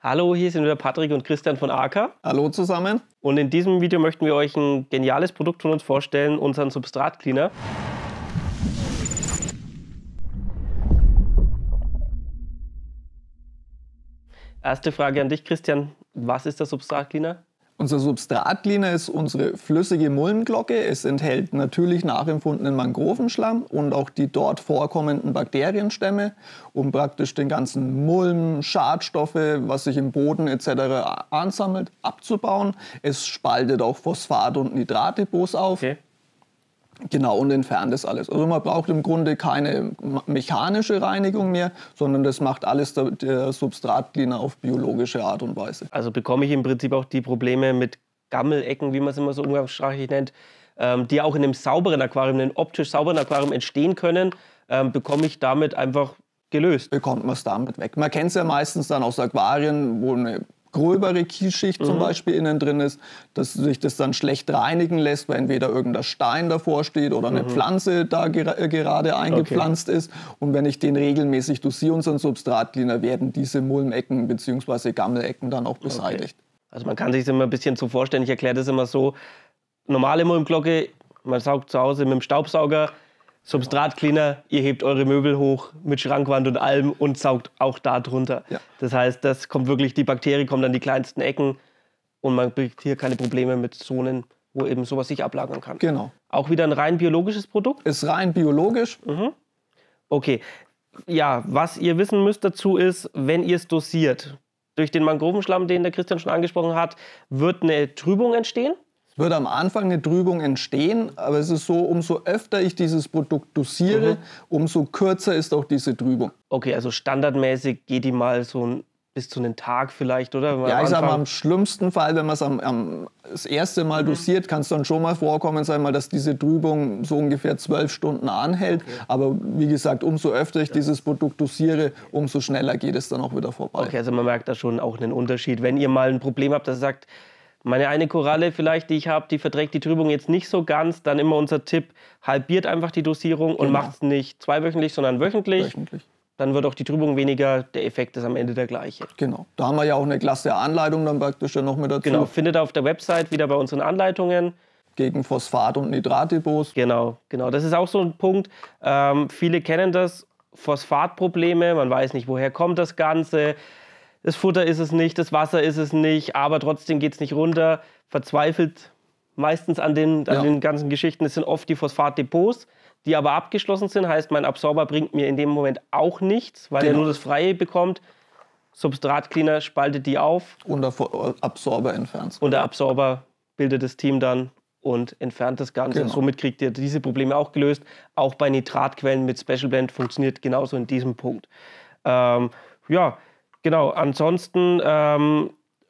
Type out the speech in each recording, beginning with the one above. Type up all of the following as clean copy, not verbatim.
Hallo, hier sind wieder Patrick und Christian von AKA. Hallo zusammen. Und in diesem Video möchten wir euch ein geniales Produkt von uns vorstellen, unseren Substrat-Cleaner. Erste Frage an dich, Christian. Was ist der Substrat-Cleaner? Unser Substrat-Cleaner ist unsere flüssige Mulmglocke. Es enthält natürlich nachempfundenen Mangrovenschlamm und auch die dort vorkommenden Bakterienstämme, um praktisch den ganzen Mulm, Schadstoffe, was sich im Boden etc. ansammelt, abzubauen. Es spaltet auch Phosphat- und Nitratdepots auf. Okay. Genau, und entfernt das alles. Also man braucht im Grunde keine mechanische Reinigung mehr, sondern das macht alles der Substrat-Cleaner auf biologische Art und Weise. Also bekomme ich im Prinzip auch die Probleme mit Gammelecken, wie man es immer so umgangssprachlich nennt, die auch in einem sauberen Aquarium, einem optisch sauberen Aquarium entstehen können, bekomme ich damit einfach gelöst. Bekommt man es damit weg. Man kennt es ja meistens dann aus Aquarien, wo eine gröbere Kiesschicht zum Beispiel innen drin ist, dass sich das dann schlecht reinigen lässt, weil entweder irgendein Stein davor steht oder eine Pflanze da gerade eingepflanzt ist. Und wenn ich den regelmäßig dosiere, unseren Substrat-Cleaner, werden diese Mulmecken bzw. Gammelecken dann auch beseitigt. Okay. Also man kann sich das immer ein bisschen so vorstellen, ich erkläre das immer so, normale Mulmglocke, man saugt zu Hause mit dem Staubsauger, Substrat-Cleaner, ihr hebt eure Möbel hoch mit Schrankwand und allem und saugt auch da drunter. Ja. Das heißt, das kommt wirklich, die Bakterie kommt an die kleinsten Ecken und man kriegt hier keine Probleme mit Zonen, wo eben sowas sich ablagern kann. Genau. Auch wieder ein rein biologisches Produkt? Ist rein biologisch. Okay. Ja, was ihr wissen müsst dazu ist, wenn ihr es dosiert, durch den Mangrovenschlamm, den der Christian schon angesprochen hat, wird eine Trübung entstehen. Es wird am Anfang eine Trübung entstehen, aber es ist so, umso öfter ich dieses Produkt dosiere, umso kürzer ist auch diese Trübung. Okay, also standardmäßig geht die mal so bis zu einem Tag vielleicht, oder? Ja, ich sag mal, im schlimmsten Fall, wenn man es das erste Mal dosiert, kann es dann schon mal vorkommen, sag mal, dass diese Trübung so ungefähr 12 Stunden anhält. Okay. Aber wie gesagt, umso öfter ich dieses Produkt dosiere, umso schneller geht es dann auch wieder vorbei. Okay, also man merkt da schon auch einen Unterschied. Wenn ihr mal ein Problem habt, das sagt, meine eine Koralle vielleicht, die ich habe, die verträgt die Trübung jetzt nicht so ganz, dann immer unser Tipp, halbiert einfach die Dosierung und macht es nicht zweiwöchentlich, sondern wöchentlich. Dann wird auch die Trübung weniger, der Effekt ist am Ende der gleiche. Genau, da haben wir ja auch eine klasse Anleitung dann praktisch noch mit dazu. Genau, findet ihr auf der Website wieder bei unseren Anleitungen. Gegen Phosphat- und Nitratdepots. Genau, das ist auch so ein Punkt. Viele kennen das, Phosphatprobleme, man weiß nicht, woher kommt das Ganze. Das Futter ist es nicht, das Wasser ist es nicht, aber trotzdem geht es nicht runter. Verzweifelt meistens an den ganzen Geschichten. Es sind oft die Phosphatdepots, die aber abgeschlossen sind. Heißt, mein Absorber bringt mir in dem Moment auch nichts, weil er nur das Freie bekommt. Substrat-Cleaner spaltet die auf. Und der Absorber entfernt. Und der Absorber bildet das Team dann und entfernt das Ganze. Genau. Somit kriegt ihr diese Probleme auch gelöst. Auch bei Nitratquellen mit Special Blend funktioniert genauso in diesem Punkt. Ja. Genau, ansonsten,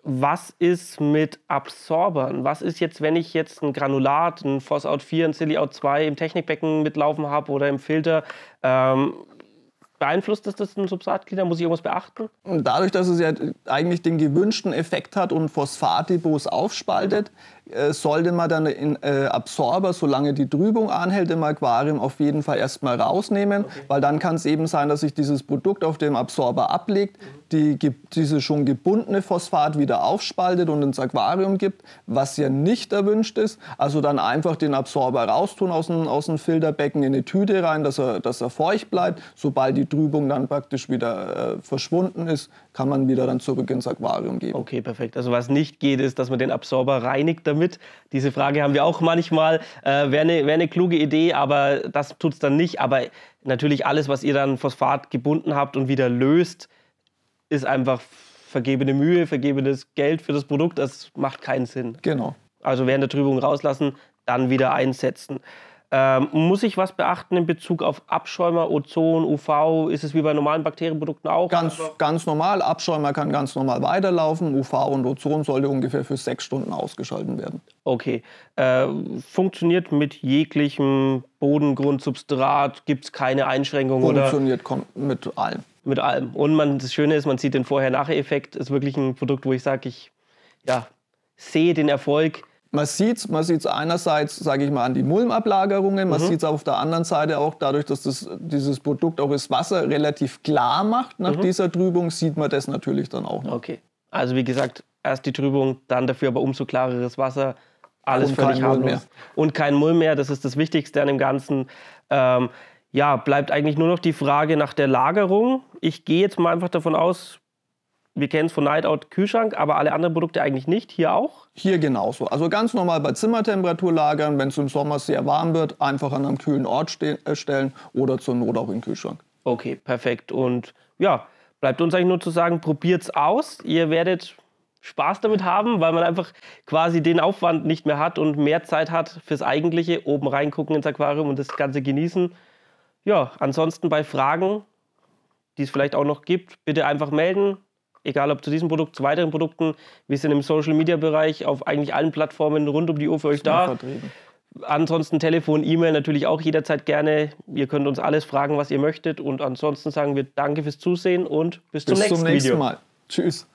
was ist mit Absorbern? Was ist jetzt, wenn ich jetzt ein Granulat, ein Phos-Out 4, ein Silly-Out 2 im Technikbecken mitlaufen habe oder im Filter? Beeinflusst das den Substrat-Cleaner? Muss ich irgendwas beachten? Und dadurch, dass es ja eigentlich den gewünschten Effekt hat und Phosphatdepots aufspaltet, sollte man dann den Absorber, solange die Trübung anhält im Aquarium, auf jeden Fall erstmal rausnehmen, weil dann kann es eben sein, dass sich dieses Produkt auf dem Absorber ablegt, diese schon gebundene Phosphat wieder aufspaltet und ins Aquarium gibt, was ja nicht erwünscht ist. Also dann einfach den Absorber raustun aus dem Filterbecken in eine Tüte rein, dass er feucht bleibt. Sobald die Trübung dann praktisch wieder verschwunden ist, kann man wieder dann zurück ins Aquarium geben. Okay, perfekt. Also was nicht geht, ist, dass man den Absorber reinigt damit. Diese Frage haben wir auch manchmal. Wäre eine kluge Idee, aber das tut es dann nicht. Aber natürlich alles, was ihr dann Phosphat gebunden habt und wieder löst, ist einfach vergebene Mühe, vergebenes Geld für das Produkt. Das macht keinen Sinn. Genau. Also während der Trübung rauslassen, dann wieder einsetzen. Muss ich was beachten in Bezug auf Abschäumer, Ozon, UV? Ist es wie bei normalen Bakterienprodukten auch? Ganz normal. Abschäumer kann ganz normal weiterlaufen. UV und Ozon sollte ungefähr für 6 Stunden ausgeschaltet werden. Okay. Funktioniert mit jeglichem Bodengrundsubstrat? Gibt es keine Einschränkungen? Funktioniert mit allem. Mit allem. Und das Schöne ist, man sieht den Vorher-Nachher-Effekt. Ist wirklich ein Produkt, wo ich sage, ich sehe den Erfolg. Man sieht's einerseits, sage ich mal, an die Mulmablagerungen, man sieht es auf der anderen Seite auch dadurch, dass dieses Produkt auch das Wasser relativ klar macht nach dieser Trübung, sieht man das natürlich dann auch noch. Okay. Also wie gesagt, erst die Trübung, dann dafür aber umso klareres Wasser. Alles Und völlig kein Mull mehr. harmlos. Und kein Mull mehr, das ist das Wichtigste an dem Ganzen. Ja, bleibt eigentlich nur noch die Frage nach der Lagerung. Ich gehe jetzt mal einfach davon aus, wir kennen es von Night Out Kühlschrank, aber alle anderen Produkte eigentlich nicht. Hier auch? Hier genauso. Also ganz normal bei Zimmertemperatur lagern. Wenn es im Sommer sehr warm wird, einfach an einem kühlen Ort stellen oder zur Not auch in den Kühlschrank. Okay, perfekt. Und ja, bleibt uns eigentlich nur zu sagen, probiert's aus. Ihr werdet Spaß damit haben, weil man einfach quasi den Aufwand nicht mehr hat und mehr Zeit hat fürs Eigentliche. Oben reingucken ins Aquarium und das Ganze genießen. Ja, ansonsten bei Fragen, die es vielleicht auch noch gibt, bitte einfach melden. Egal ob zu diesem Produkt, zu weiteren Produkten. Wir sind im Social-Media-Bereich auf eigentlich allen Plattformen rund um die Uhr für euch da. Vertrieben. Ansonsten Telefon, E-Mail natürlich auch jederzeit gerne. Ihr könnt uns alles fragen, was ihr möchtet. Und ansonsten sagen wir danke fürs Zusehen und bis zum nächsten Video. Mal. Tschüss.